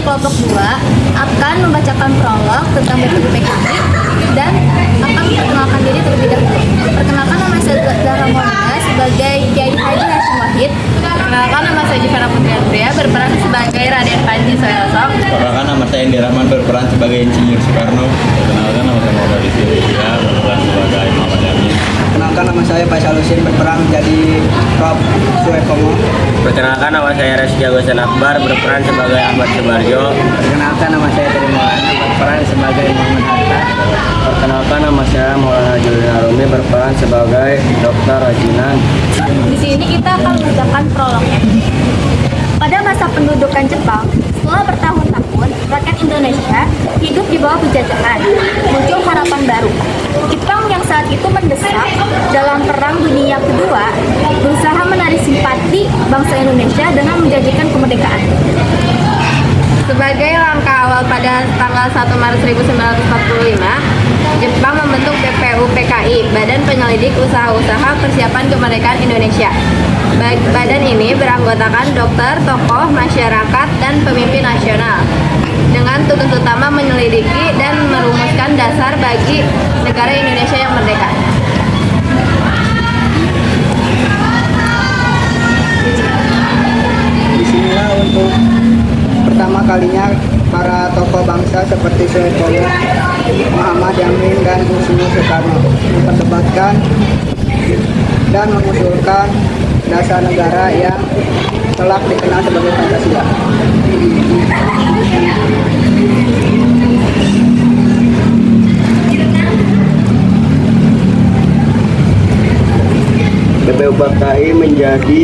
Kelompok 2 akan membacakan prolog tentang BPU PKI dan akan memperkenalkan diri terlebih dahulu. Perkenalkan, nama saya Zahra Monika sebagai Kiai Haji Hashim Wahid. Perkenalkan, nama saya Jivana Putri Andrea berperan sebagai Raden Panji Soyosok. Perkenalkan, nama saya Indi Rahman berperan sebagai Insinyur Soekarno. Perkenalkan, nama saya Muhammad Rizky berperan sebagai Muhammad Yamin. Perkenalkan, nama saya Faisal Husin berperan menjadi Prof. Suekomo. Perkenalkan, nama saya Reski Agusan Akbar berperan sebagai Ahmad Subarjo. Perkenalkan, nama saya Tri Maulana berperan sebagai Muhammad Hatta. Perkenalkan, nama saya Maulana Julina Arumi berperan sebagai Dr. Rajinan. Di sini kita akan membacakan prolognya. Pada masa pendudukan Jepang, setelah bertahun-tahun, rakyat Indonesia hidup di bawah penjajahan. Muncul harapan baru. Jepang yang saat itu mendesak dalam Perang Dunia Kedua berusaha menarik simpati bangsa Indonesia dengan menjanjikan kemerdekaan. Sebagai langkah awal pada tanggal 1 Maret 1945, Jepang membentuk BPU PKI, Badan Penyelidik Usaha-Usaha Persiapan Kemerdekaan Indonesia. Badan ini beranggotakan dokter, tokoh, masyarakat, dan pemimpin nasional dengan tugas utama menyelidiki dan merumuskan dasar bagi negara Indonesia yang merdeka. Disinilah untuk pertama kalinya para tokoh bangsa seperti Soekarno, Muhammad Yamin, dan Insinyur Soekarno memperdebatkan dan mengusulkan dasar negara yang telah dikenal sebagai Pancasila. BPU PKI menjadi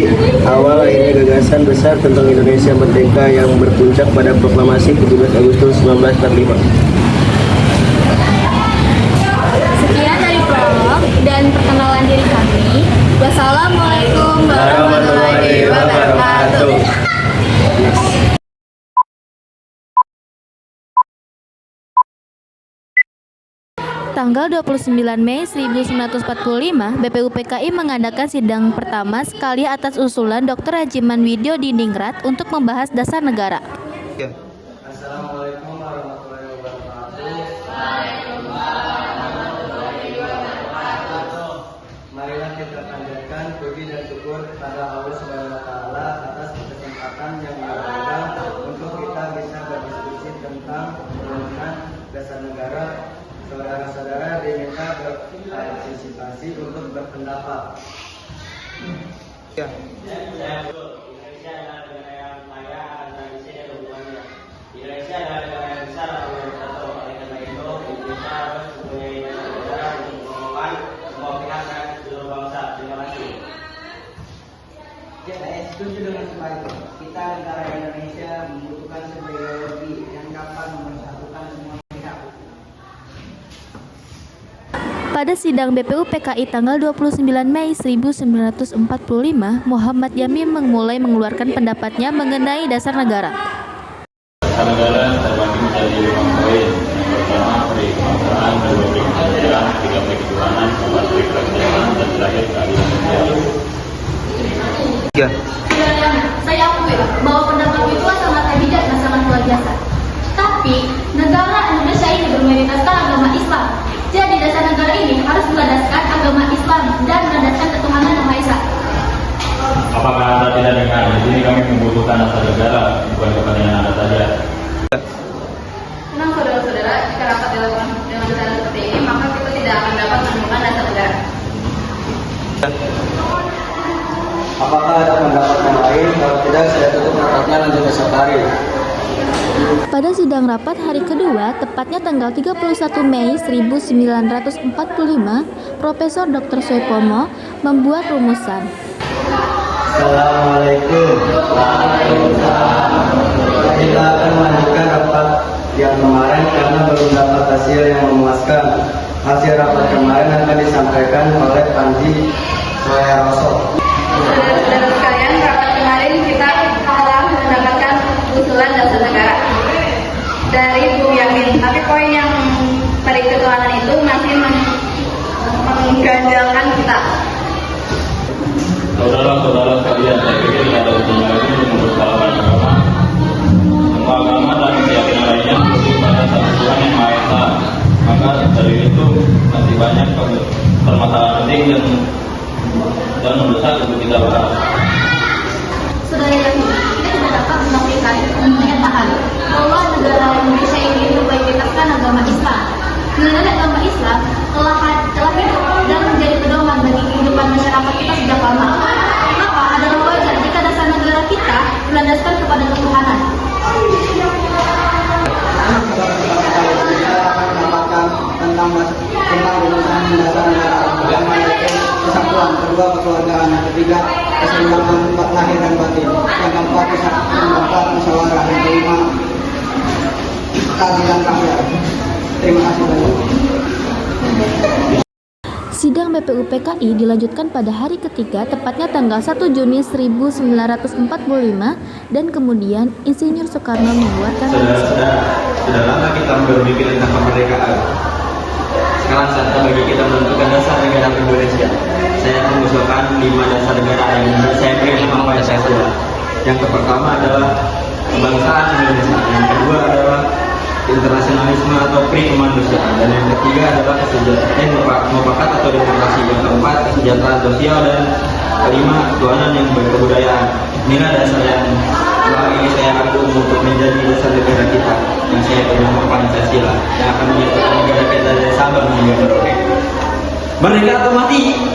awal lahirnya gagasan besar tentang Indonesia Merdeka yang berpuncak pada proklamasi 17 Agustus 1945. Sekian dari prolog dan perkenalan diri kami. Wassalamualaikum warahmatullahi wabarakatuh. Tanggal 29 Mei 1945, BPU PKI mengadakan sidang pertama sekali atas usulan Dr. Hajiman Widyo Diningrat untuk membahas dasar negara. Assalamualaikum warahmatullahi wabarakatuh. Marilah kita panjatkan puji dan syukur kepada Allah Subhanahu wa taala atas kesempatan yang diberikan untuk kita bisa berdiskusi tentang pembangunan dasar negara. Saudara-saudara diminta berpartisipasi untuk berpendapat. Indonesia adalah negara yang kaya akan tradisi dan hubungannya. Indonesia adalah negara yang besar atau yang bersatu. Oleh karena itu, Indonesia harus mempunyai dasar negara untuk mengumpulkan semua pihak dan seluruh bangsa. Terima kasih. Ya, saya setuju dengan semua itu. Kita negara Indonesia membutuhkan sebuah ideologi yang dapat mempersatukan semua pihak. Pada sidang BPU PKI tanggal 29 Mei 1945, Muhammad Yamin memulai mengeluarkan pendapatnya mengenai dasar negara. Dasar negara terbagi menjadi 5 poin. Yang pertama, peri kebangsaan, kedua peri kemanusiaan, ketiga peri ketuhanan, keempat peri kerajaan, dan terakhir keadilan sosial. Saya akui bahwa pendapat itu sangat bijak dan sangat luar biasa. Tapi negara Indonesia ini bermayoritaskan agama Islam. Jadi dasar negara ini harus berlandaskan agama Islam dan berlandaskan ketuhanan Yang Maha Esa. Apakah Anda tidak dengar? Di sini kami membutuhkan dasar negara, bukan kepentingan Anda saja. Tenang saudara-saudara, jika rapat dilakukan dengan cara seperti ini, maka kita tidak akan dapat menemukan dasar negara Apakah ada pendapat yang lain? Kalau tidak, saya tutup rapatnya, lanjut besok hari. Pada sidang rapat hari kedua, tepatnya tanggal 31 Mei 1945, Profesor Dr. Suepomo membuat rumusan. Assalamualaikum. Kita akan melanjutkan rapat yang kemarin karena belum dapat hasil yang memuaskan. Hasil rapat kemarin akan disampaikan oleh Panji Soeharto. Saudara-saudara sekalian, rapat kemarin kita telah mendapatkan usulan dasar negara dari Bung Yamin. Tapi poin yang pada ketuanan itu masih mengganjalkan kita. Saudara-saudara sekalian, saya pikir tidak ada ujian lagi untuk mempersoalkan agama. Semua agama dan keyakinan lainnya merujuk pada satu Tuhan yang Maha Esa. Maka dari itu masih banyak permasalahan penting dan mendesak untuk kita bahas. Saudara kita tidak dapat menafikan kenyataan bahwa negara Indonesia ini berbayangkan agama Islam. Mengenai agama Islam telah hidup dan menjadi pedoman bagi kehidupan masyarakat kita sejak lama. Maka adalah wajar jika dasar negara kita berlandaskan kepada ketuhanan. Kita akan mendapatkan tentang rumusan dasar negara agama, yaitu kesatuan, kedua kekeluargaan, yang ketiga keseimbangan lahir dan batin, yang keempat musyawarah, yang kelima keadilan rakyat. Terima kasih banyak. Sidang BPUPKI dilanjutkan pada hari ketiga, tepatnya tanggal 1 Juni 1945, dan kemudian Insinyur Soekarno membuatkan Saudara-saudara, sudah lama kita berpikir tentang kemerdekaan. Sekarang saatnya bagi kita menentukan dasar negara Indonesia. Saya mengusulkan 5 dasar negara yang saya beri nama Pancasila. Yang pertama adalah kebangsaan Indonesia, yang kedua adalah internasionalisme atau kemanusiaan, dan yang ketiga adalah mufakat atau demokrasi, yang keempat kesejahteraan sosial, dan kelima ketuhanan yang berkebudayaan. Inilah dasar yang selama ini saya ambil untuk menjadi dasar negara kita, yang saya beri nama Pancasila, yang akan menyatukan negara kita dari Sabang hingga Merauke. Merdeka atau mati!